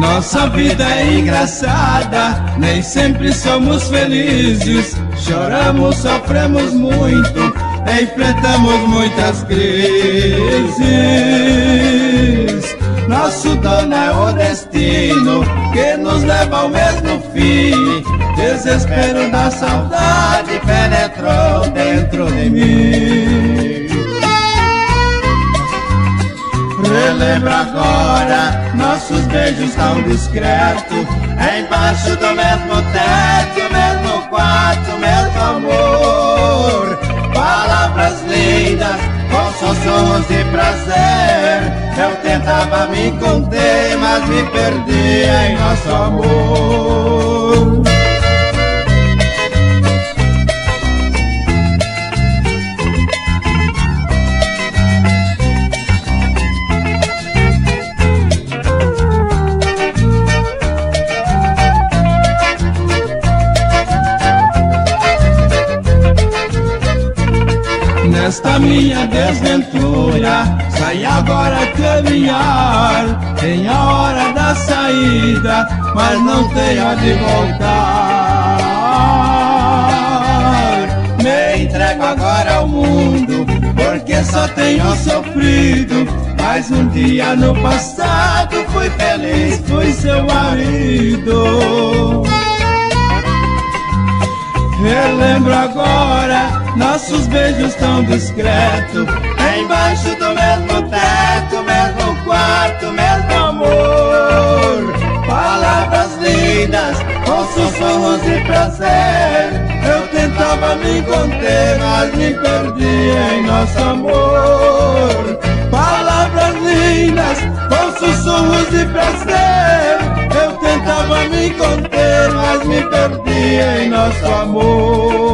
Nossa vida é engraçada, nem sempre somos felizes. Choramos, sofremos muito, enfrentamos muitas crises. Nosso dono é o destino que nos leva ao mesmo fim. Desespero da saudade penetrou dentro de mim. Relembro agora nossos beijos tão discretos, embaixo do mesmo teto, mesmo quarto, mesmo amor. Palavras lindas com sussurros de prazer. Eu tentava me conter, mas me perdi em nosso amor. Nesta minha desventura, sai agora a caminhar. Tem a hora da saída, mas não tem a de voltar. Me entrego agora ao mundo, porque só tenho sofrido. Mas um dia no passado fui feliz, fui seu marido. Relembro agora nossos beijos tão discretos, embaixo do mesmo teto, mesmo quarto, mesmo amor. Palavras lindas com sussurros de prazer. Eu tentava me conter, mas me perdi em nosso amor. Palavras lindas com sussurros de prazer. Eu tentava me conter, mas me perdi em nosso amor.